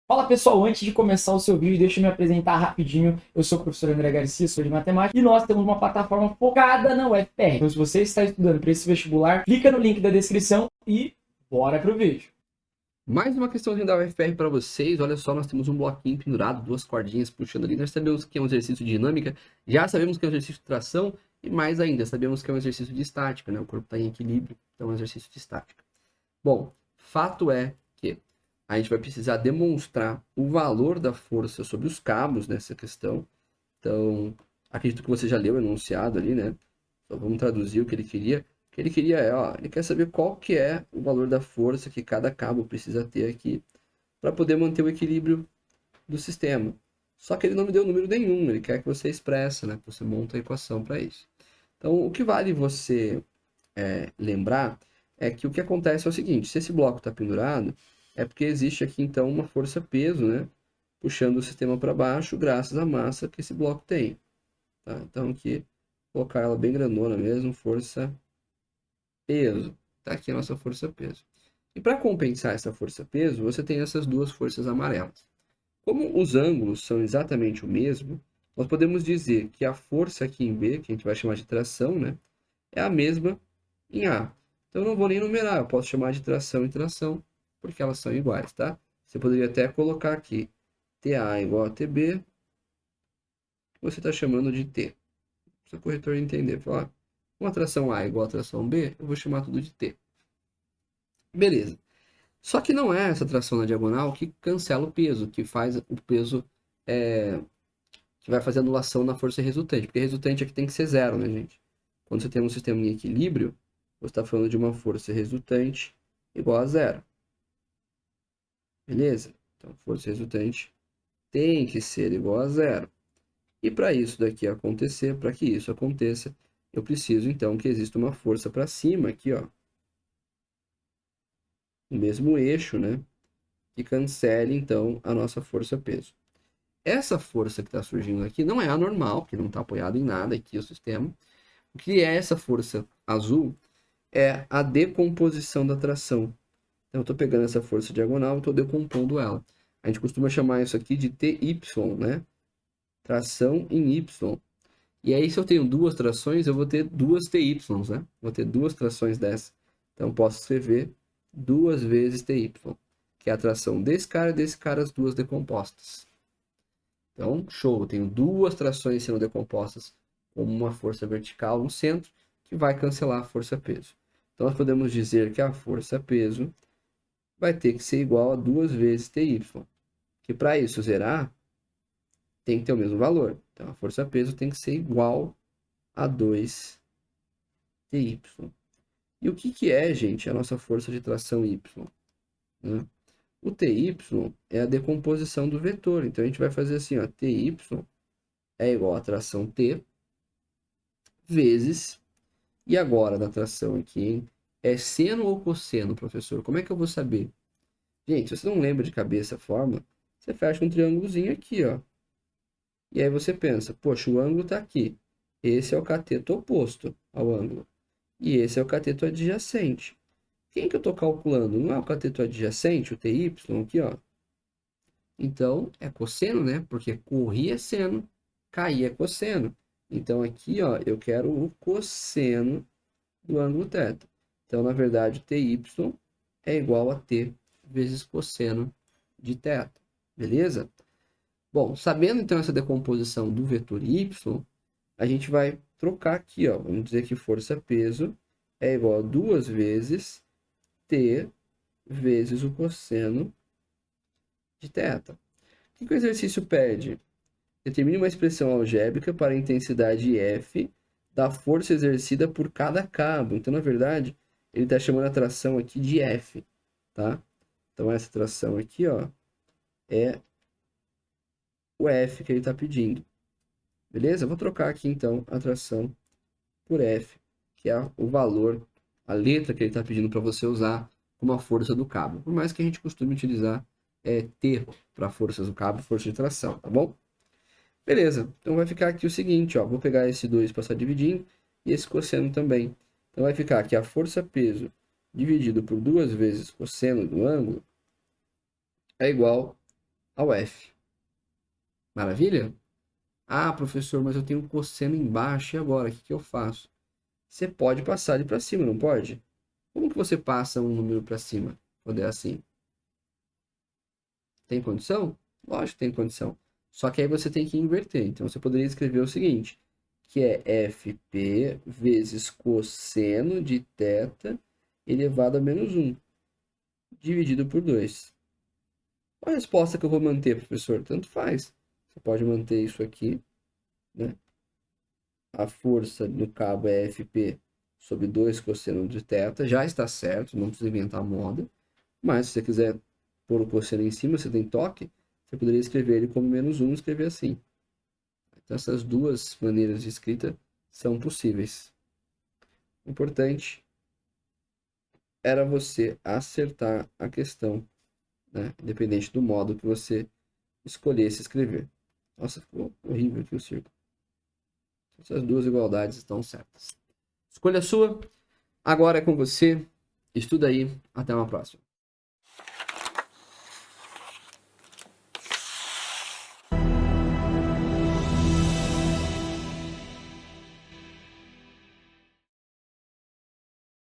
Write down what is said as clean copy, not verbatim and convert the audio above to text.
Fala pessoal, antes de começar o seu vídeo, deixa eu me apresentar rapidinho. Eu sou o professor André Garcia, sou de matemática e nós temos uma plataforma focada na UFPR. Então, se você está estudando para esse vestibular, clica no link da descrição e bora pro vídeo. Mais uma questãozinha da UFR para vocês. Olha só, nós temos um bloquinho pendurado, duas cordinhas puxando ali. Nós sabemos que é um exercício de dinâmica, já sabemos que é um exercício de tração e mais ainda, sabemos que é um exercício de estática, né? O corpo está em equilíbrio, então é um exercício de estática. Bom, fato é que a gente vai precisar demonstrar o valor da força sobre os cabos nessa questão. Então, acredito que você já leu o enunciado ali, né? Só vamos traduzir o que ele queria. O que ele queria é, ó, ele quer saber qual que é o valor da força que cada cabo precisa ter aqui para poder manter o equilíbrio do sistema. Só que ele não me deu número nenhum, ele quer que você expressa, né? Que você monta a equação para isso. Então, o que vale você lembrar é que o que acontece é o seguinte: se esse bloco está pendurado, é porque existe aqui então uma força-peso, né? Puxando o sistema para baixo, graças à massa que esse bloco tem. Tá? Então, aqui, colocar ela bem grandona mesmo, força-peso. Tá aqui a nossa força-peso. E para compensar essa força-peso, você tem essas duas forças amarelas. Como os ângulos são exatamente o mesmo, nós podemos dizer que a força aqui em B, que a gente vai chamar de tração, né, é a mesma em A. Então eu não vou nem numerar, eu posso chamar de tração e tração, porque elas são iguais, tá? Você poderia até colocar aqui TA igual a TB, que você está chamando de T. Para o corretor entender, falar, uma tração A igual a tração B, eu vou chamar tudo de T. Beleza. Só que não é essa tração na diagonal que cancela o peso, que faz o peso que vai fazer anulação na força resultante, porque a resultante aqui tem que ser zero, né, gente? Quando você tem um sistema em equilíbrio, você está falando de uma força resultante igual a zero. Beleza? Então, força resultante tem que ser igual a zero. E para isso daqui acontecer, para que isso aconteça, eu preciso então que exista uma força para cima aqui, ó, no mesmo eixo, né, que cancele então a nossa força-peso. Essa força que está surgindo aqui não é anormal, porque não está apoiado em nada aqui o sistema. O que é essa força azul? É a decomposição da tração. Então, eu estou pegando essa força diagonal e estou decompondo ela. A gente costuma chamar isso aqui de TY, né? Tração em Y. E aí, se eu tenho duas trações, eu vou ter duas TYs, né? Vou ter duas trações dessa. Então, posso escrever duas vezes TY, que é a tração desse cara e desse cara, as duas decompostas. Então, show, eu tenho duas trações sendo decompostas como uma força vertical no centro, que vai cancelar a força-peso. Então, nós podemos dizer que a força-peso vai ter que ser igual a duas vezes TY, que para isso zerar, tem que ter o mesmo valor. Então, a força-peso tem que ser igual a 2TY. E o que é, gente, a nossa força de tração Y? Né? O TY é a decomposição do vetor. Então, a gente vai fazer assim, ó, TY é igual a tração T vezes, e agora da tração aqui, hein? É seno ou cosseno, professor? Como é que eu vou saber? Gente, se você não lembra de cabeça a fórmula, você fecha um triângulozinho aqui, ó. E aí você pensa, poxa, o ângulo está aqui. Esse é o cateto oposto ao ângulo. E esse é o cateto adjacente. Quem que eu estou calculando? Não é o cateto adjacente, o TY aqui, ó. Então, é cosseno, né? Porque correr é seno, cair é cosseno. Então, aqui, ó, eu quero o cosseno do ângulo θ. Então, na verdade, TY é igual a T vezes cosseno de θ. Beleza? Bom, sabendo então essa decomposição do vetor y, a gente vai trocar aqui, ó. Vamos dizer que força-peso é igual a duas vezes T vezes o cosseno de θ. O que o exercício pede? Determine uma expressão algébrica para a intensidade F da força exercida por cada cabo. Então, na verdade, ele está chamando a tração aqui de F, tá? Então, essa tração aqui, ó, é o F que ele está pedindo. Beleza? Vou trocar aqui, então, a tração por F, que é o valor, a letra que ele está pedindo para você usar como a força do cabo. Por mais que a gente costume utilizar T para forças do cabo, força de tração, tá bom? Beleza, então vai ficar aqui o seguinte, ó, vou pegar esse 2 e passar dividindo, e esse cosseno também. Então vai ficar aqui a força-peso dividido por duas vezes cosseno do ângulo é igual ao F. Maravilha? Ah, professor, mas eu tenho um cosseno embaixo, e agora? O que eu faço? Você pode passar ele para cima, não pode? Como que você passa um número para cima? Quando é assim? Tem condição? Lógico que tem condição. Só que aí você tem que inverter. Então você poderia escrever o seguinte, que é FP vezes cosseno de θ elevado a menos 1, dividido por 2. Qual a resposta que eu vou manter, professor? Tanto faz. Você pode manter isso aqui, né? A força no cabo é FP sobre 2 cosseno de θ. Já está certo, não precisa inventar moda. Mas se você quiser pôr o cosseno em cima, você tem toque, você poderia escrever ele como menos 1 e escrever assim. Então essas duas maneiras de escrita são possíveis. O importante era você acertar a questão, né? Independente do modo que você escolhesse escrever. Nossa, ficou horrível aqui o círculo. Essas duas igualdades estão certas. Escolha sua. Agora é com você. Estuda aí. Até uma próxima.